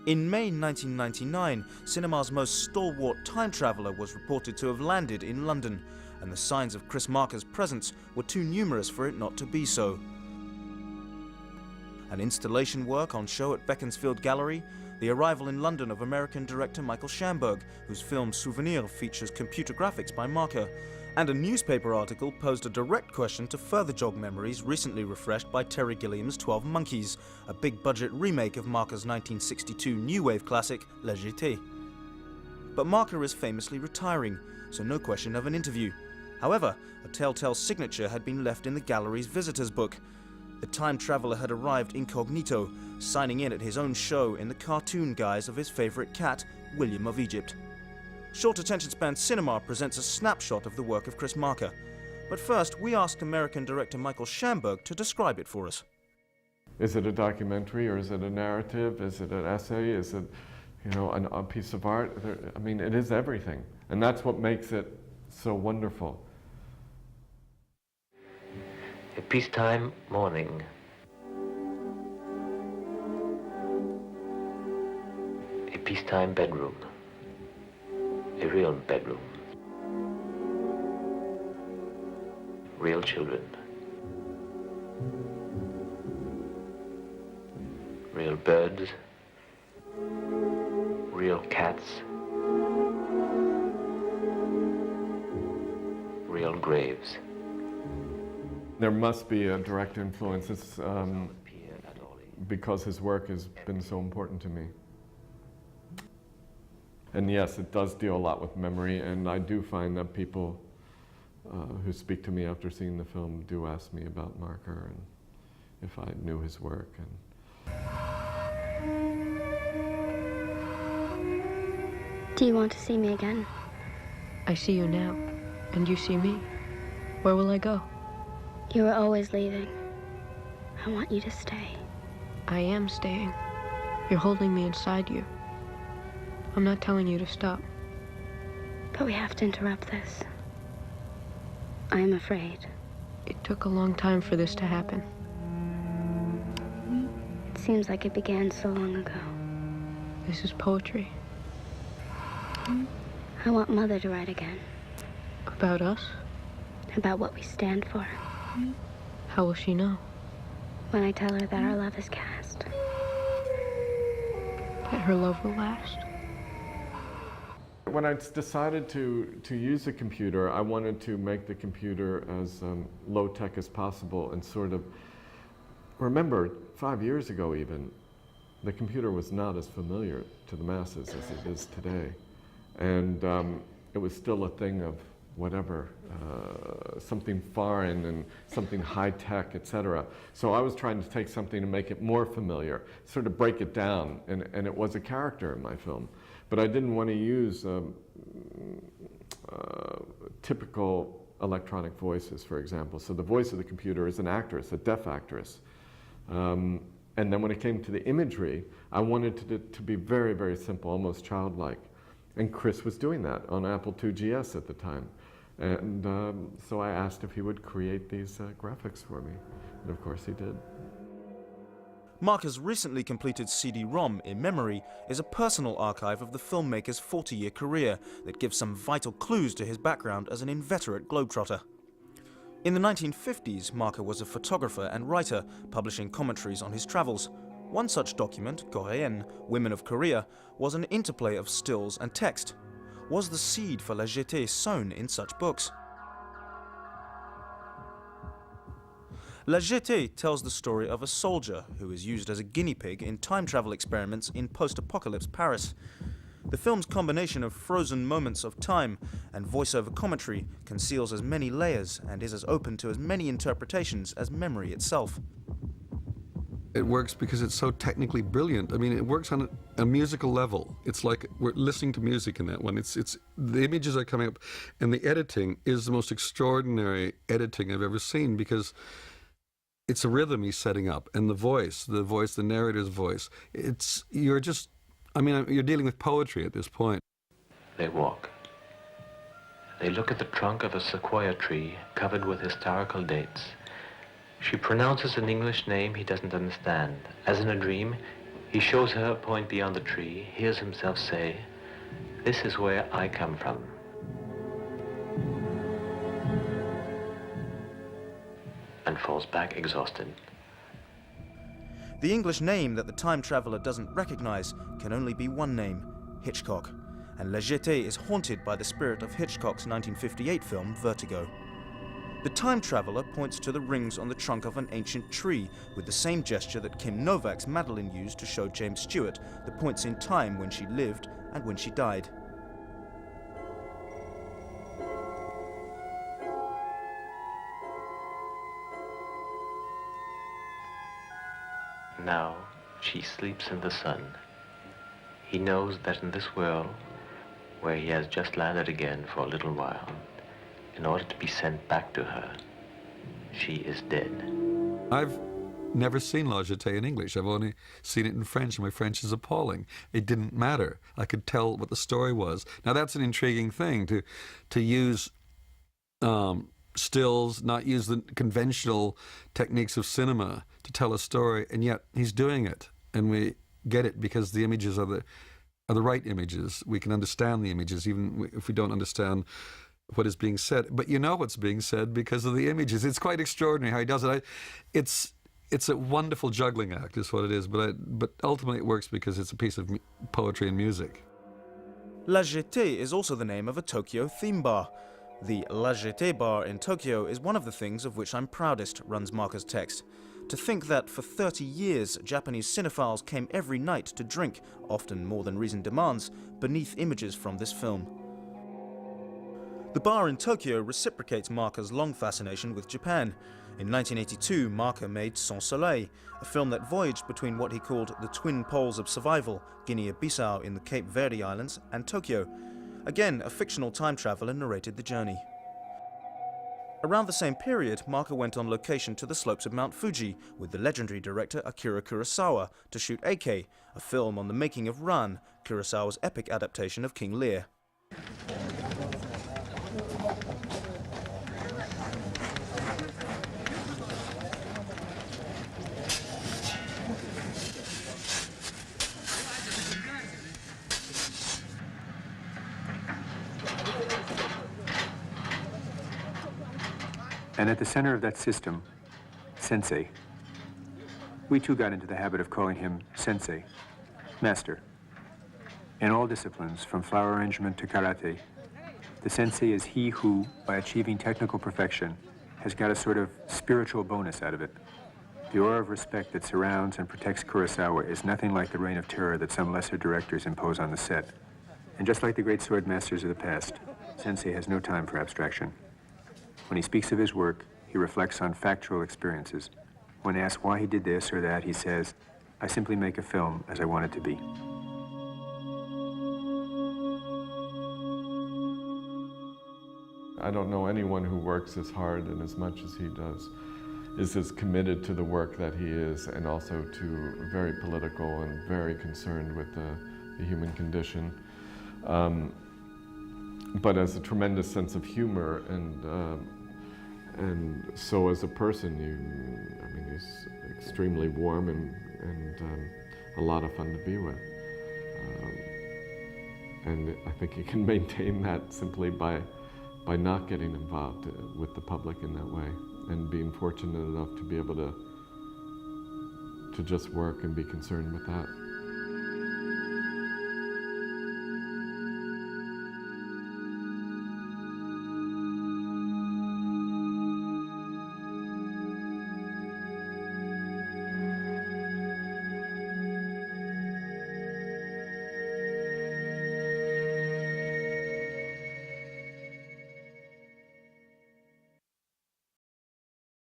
In May 1999, cinema's most stalwart time traveller was reported to have landed in London, and the signs of Chris Marker's presence were too numerous for it not to be so. An installation work on show at Beaconsfield Gallery, the arrival in London of American director Michael Shamberg, whose film Souvenir features computer graphics by Marker, and a newspaper article posed a direct question to further jog memories recently refreshed by Terry Gilliam's 12 Monkeys, a big-budget remake of Marker's 1962 new wave classic La Jetée. But Marker is famously retiring, so no question of an interview. However, a telltale signature had been left in the gallery's visitors' book. The time traveller had arrived incognito, signing in at his own show in the cartoon guise of his favourite cat, William of Egypt. Short Attention Span Cinema presents a snapshot of the work of Chris Marker. But first, we asked American director Michael Shamberg to describe it for us. Is it a documentary, or is it a narrative? Is it an essay? Is it, a piece of art? I mean, it is everything. And that's what makes it so wonderful. A peacetime morning. A peacetime bedroom. A real bedroom. Real children. Real birds. Real cats. Real graves. There must be a direct influence. It's, because his work has been so important to me. And yes, it does deal a lot with memory, and I do find that people who speak to me after seeing the film do ask me about Marker and if I knew his work. Do you want to see me again? I see you now, and you see me. Where will I go? You were always leaving. I want you to stay. I am staying. You're holding me inside you. I'm not telling you to stop. But we have to interrupt this. I am afraid. It took a long time for this to happen. It seems like it began so long ago. This is poetry. I want Mother to write again. About us? About what we stand for. How will she know? When I tell her that our love is cast. That her love will last? When I decided to use a computer, I wanted to make the computer as low-tech as possible and sort of, remember, 5 years ago even, the computer was not as familiar to the masses as it is today. And it was still a thing of whatever, something foreign and something high-tech, etc. So I was trying to take something and make it more familiar, sort of break it down, and it was a character in my film. But I didn't want to use typical electronic voices, for example. So the voice of the computer is an actress, a deaf actress. And then when it came to the imagery, I wanted it to be very, very simple, almost childlike. And Chris was doing that on Apple II GS at the time. And so I asked if he would create these graphics for me. And of course he did. Marker's recently completed CD-ROM, In Memory, is a personal archive of the filmmaker's 40-year career that gives some vital clues to his background as an inveterate globetrotter. In the 1950s, Marker was a photographer and writer, publishing commentaries on his travels. One such document, Coréenne, Women of Korea, was an interplay of stills and text. Was the seed for La Jetée sown in such books? La Jetée tells the story of a soldier who is used as a guinea pig in time travel experiments in post-apocalypse Paris. The film's combination of frozen moments of time and voiceover commentary conceals as many layers and is as open to as many interpretations as memory itself. It works because it's so technically brilliant. I mean, it works on a musical level. It's like we're listening to music in that one. It's the images are coming up, and the editing is the most extraordinary editing I've ever seen, because it's a rhythm he's setting up, and the narrator's voice. You're dealing with poetry at this point. They walk. They look at the trunk of a sequoia tree covered with historical dates. She pronounces an English name he doesn't understand. As in a dream, He shows her a point beyond the tree, hears himself say, "This is where I come from." And falls back exhausted. The English name that the time traveller doesn't recognize can only be one name, Hitchcock, and La Jetée is haunted by the spirit of Hitchcock's 1958 film Vertigo. The time traveller points to the rings on the trunk of an ancient tree with the same gesture that Kim Novak's Madeline used to show James Stewart the points in time when she lived and when she died. Now she sleeps in the sun. He knows that in this world, where he has just landed again for a little while, in order to be sent back to her, she is dead. I've never seen La Jetée in English. I've only seen it in French, and my French is appalling. It didn't matter. I could tell what the story was. Now that's an intriguing thing, to use stills, not use the conventional techniques of cinema to tell a story, and yet he's doing it, and we get it because the images are the right images. We can understand the images even if we don't understand what is being said. But you know what's being said because of the images. It's quite extraordinary how he does it. It's a wonderful juggling act is what it is, but ultimately it works because it's a piece of poetry and music. La Jetée is also the name of a Tokyo theme bar. The La Jetée bar in Tokyo is one of the things of which I'm proudest, runs Marker's text. To think that for 30 years, Japanese cinephiles came every night to drink, often more than reason demands, beneath images from this film. The bar in Tokyo reciprocates Marker's long fascination with Japan. In 1982, Marker made Sans Soleil, a film that voyaged between what he called the twin poles of survival, Guinea-Bissau in the Cape Verde Islands, and Tokyo. Again, a fictional time traveller narrated the journey. Around the same period, Marker went on location to the slopes of Mount Fuji with the legendary director Akira Kurosawa to shoot Eike, a film on the making of Ran, Kurosawa's epic adaptation of King Lear. And at the center of that system, Sensei. We too got into the habit of calling him Sensei, master. In all disciplines, from flower arrangement to karate, the Sensei is he who, by achieving technical perfection, has got a sort of spiritual bonus out of it. The aura of respect that surrounds and protects Kurosawa is nothing like the reign of terror that some lesser directors impose on the set. And just like the great sword masters of the past, Sensei has no time for abstraction. When he speaks of his work, he reflects on factual experiences. When asked why he did this or that, he says, "I simply make a film as I want it to be." I don't know anyone who works as hard and as much as he does, is as committed to the work that he is, and also to very political and very concerned with the human condition. But has a tremendous sense of humor, and so as a person, he's extremely warm and a lot of fun to be with. And I think he can maintain that simply by not getting involved with the public in that way, and being fortunate enough to be able to just work and be concerned with that.